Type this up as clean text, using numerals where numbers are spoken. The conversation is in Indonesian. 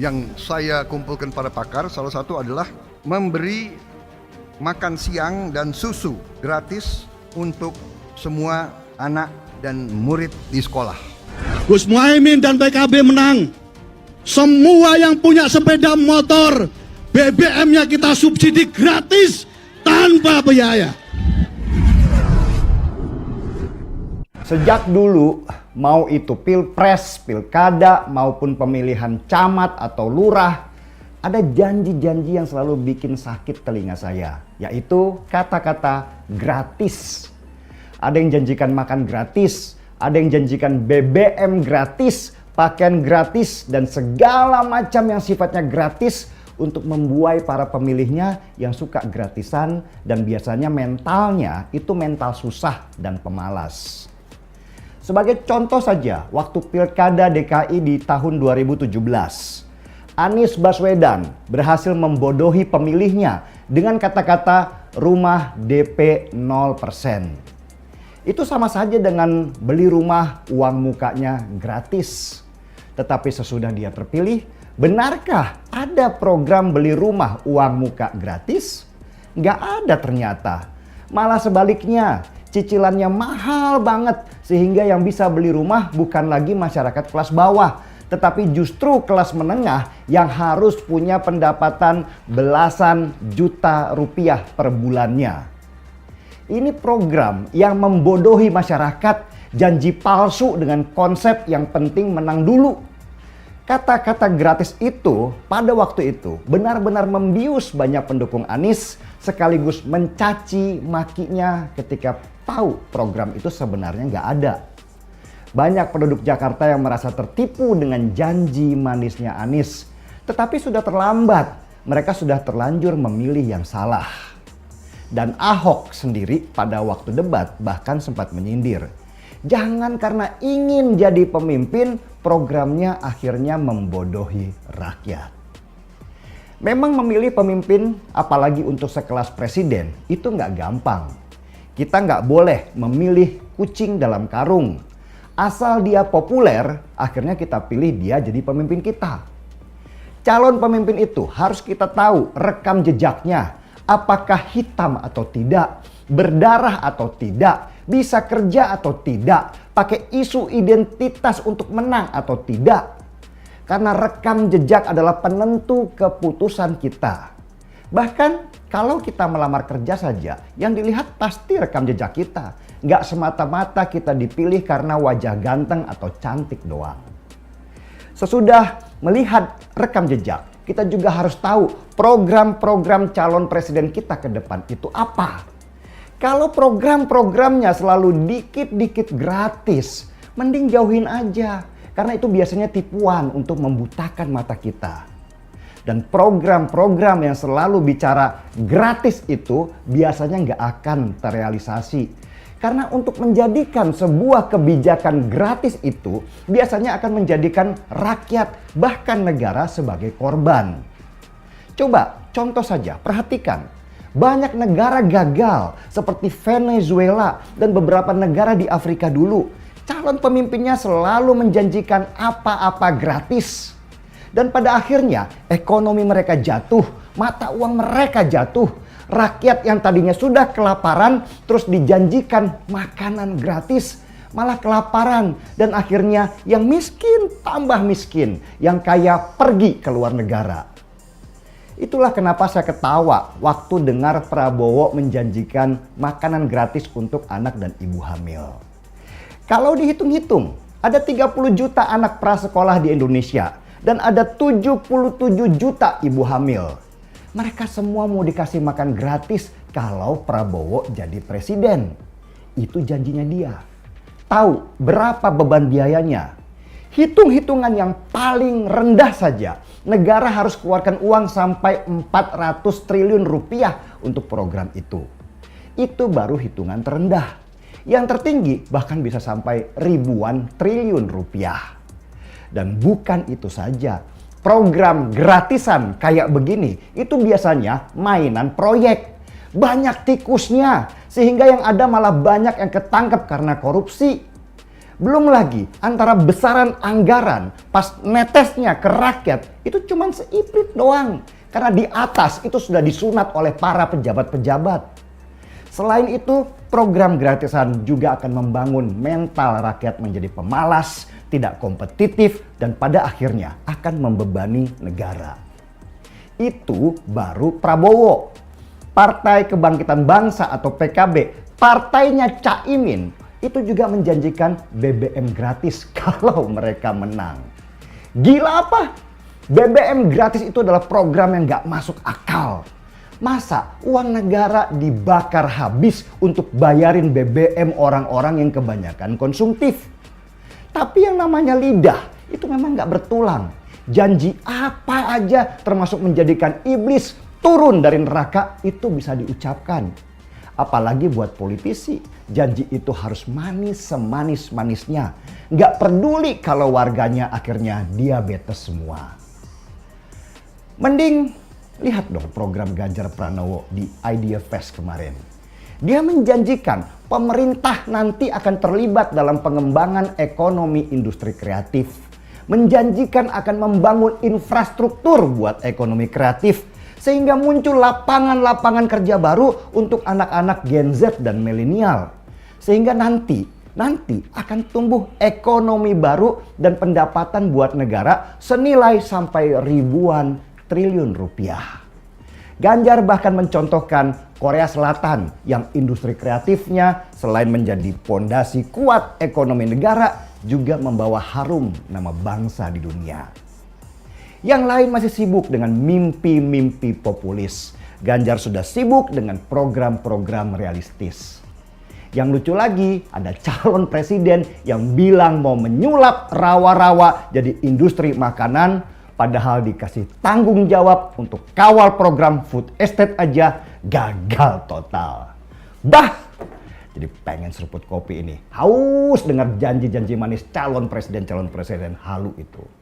yang saya kumpulkan para pakar, salah satu adalah memberi makan siang dan susu gratis untuk semua anak dan murid di sekolah. Gus Muhaimin dan PKB menang. Semua yang punya sepeda motor, BBM-nya kita subsidi gratis tanpa biaya. Sejak dulu, mau itu pilpres, pilkada, maupun pemilihan camat atau lurah, ada janji-janji yang selalu bikin sakit telinga saya, yaitu kata-kata gratis. Ada yang janjikan makan gratis, ada yang janjikan BBM gratis, pakaian gratis, dan segala macam yang sifatnya gratis untuk membuai para pemilihnya yang suka gratisan dan biasanya mentalnya itu mental susah dan pemalas. Sebagai contoh saja, waktu Pilkada DKI di tahun 2017, Anies Baswedan berhasil membodohi pemilihnya dengan kata-kata rumah DP 0%. Itu sama saja dengan beli rumah uang mukanya gratis. Tetapi sesudah dia terpilih, benarkah ada program beli rumah uang muka gratis? Nggak ada ternyata. Malah sebaliknya, cicilannya mahal banget sehingga yang bisa beli rumah bukan lagi masyarakat kelas bawah, tetapi justru kelas menengah yang harus punya pendapatan belasan juta rupiah per bulannya. Ini program yang membodohi masyarakat, janji palsu dengan konsep yang penting menang dulu. Kata-kata gratis itu pada waktu itu benar-benar membius banyak pendukung Anies sekaligus mencaci makinya ketika tahu program itu sebenarnya nggak ada. Banyak penduduk Jakarta yang merasa tertipu dengan janji manisnya Anies, tetapi sudah terlambat. Mereka sudah terlanjur memilih yang salah. Dan Ahok sendiri pada waktu debat bahkan sempat menyindir. Jangan karena ingin jadi pemimpin, programnya akhirnya membodohi rakyat. Memang memilih pemimpin, apalagi untuk sekelas presiden, itu nggak gampang. Kita nggak boleh memilih kucing dalam karung. Asal dia populer, akhirnya kita pilih dia jadi pemimpin kita. Calon pemimpin itu harus kita tahu rekam jejaknya. Apakah hitam atau tidak, berdarah atau tidak, bisa kerja atau tidak, pakai isu identitas untuk menang atau tidak. Karena rekam jejak adalah penentu keputusan kita. Bahkan kalau kita melamar kerja saja, yang dilihat pasti rekam jejak kita. Nggak semata-mata kita dipilih karena wajah ganteng atau cantik doang. Sesudah melihat rekam jejak, kita juga harus tahu program-program calon presiden kita ke depan itu apa. Kalau program-programnya selalu dikit-dikit gratis, mending jauhin aja. Karena itu biasanya tipuan untuk membutakan mata kita. Dan program-program yang selalu bicara gratis itu biasanya nggak akan terrealisasi. Karena untuk menjadikan sebuah kebijakan gratis itu biasanya akan menjadikan rakyat bahkan negara sebagai korban. Coba contoh saja, perhatikan. Banyak negara gagal seperti Venezuela dan beberapa negara di Afrika dulu. Calon pemimpinnya selalu menjanjikan apa-apa gratis. Dan pada akhirnya ekonomi mereka jatuh, mata uang mereka jatuh. Rakyat yang tadinya sudah kelaparan terus dijanjikan makanan gratis malah kelaparan. Dan akhirnya yang miskin tambah miskin, yang kaya pergi ke luar negara. Itulah kenapa saya ketawa waktu dengar Prabowo menjanjikan makanan gratis untuk anak dan ibu hamil. Kalau dihitung-hitung, ada 30 juta anak prasekolah di Indonesia dan ada 77 juta ibu hamil. Mereka semua mau dikasih makan gratis kalau Prabowo jadi presiden. Itu janjinya dia. Tahu berapa beban biayanya? Hitung-hitungan yang paling rendah saja, negara harus keluarkan uang sampai 400 triliun rupiah untuk program itu. Itu baru hitungan terendah. Yang tertinggi bahkan bisa sampai ribuan triliun rupiah. Dan bukan itu saja. Program gratisan kayak begini itu biasanya mainan proyek. Banyak tikusnya sehingga yang ada malah banyak yang ketangkep karena korupsi. Belum lagi antara besaran anggaran pas netesnya ke rakyat itu cuma seiprit doang. Karena di atas itu sudah disunat oleh para pejabat-pejabat. Selain itu, program gratisan juga akan membangun mental rakyat menjadi pemalas, tidak kompetitif, dan pada akhirnya akan membebani negara. Itu baru Prabowo. Partai Kebangkitan Bangsa atau PKB, partainya Caimin, itu juga menjanjikan BBM gratis kalau mereka menang. Gila apa? BBM gratis itu adalah program yang gak masuk akal. Masa uang negara dibakar habis untuk bayarin BBM orang-orang yang kebanyakan konsumtif? Tapi yang namanya lidah itu memang gak bertulang. Janji apa aja termasuk menjadikan iblis turun dari neraka itu bisa diucapkan. Apalagi buat politisi, janji itu harus manis semanis-manisnya. Nggak peduli kalau warganya akhirnya diabetes semua. Mending lihat dong program Ganjar Pranowo di Idea Fest kemarin. Dia menjanjikan pemerintah nanti akan terlibat dalam pengembangan ekonomi industri kreatif. Menjanjikan akan membangun infrastruktur buat ekonomi kreatif. Sehingga muncul lapangan-lapangan kerja baru untuk anak-anak Gen Z dan milenial. Sehingga nanti akan tumbuh ekonomi baru dan pendapatan buat negara senilai sampai ribuan triliun rupiah. Ganjar bahkan mencontohkan Korea Selatan yang industri kreatifnya selain menjadi pondasi kuat ekonomi negara juga membawa harum nama bangsa di dunia. Yang lain masih sibuk dengan mimpi-mimpi populis. Ganjar sudah sibuk dengan program-program realistis. Yang lucu lagi, ada calon presiden yang bilang mau menyulap rawa-rawa jadi industri makanan, padahal dikasih tanggung jawab untuk kawal program food estate aja gagal total. Bah! Jadi pengen seruput kopi ini. Haus dengar janji-janji manis calon presiden halu itu.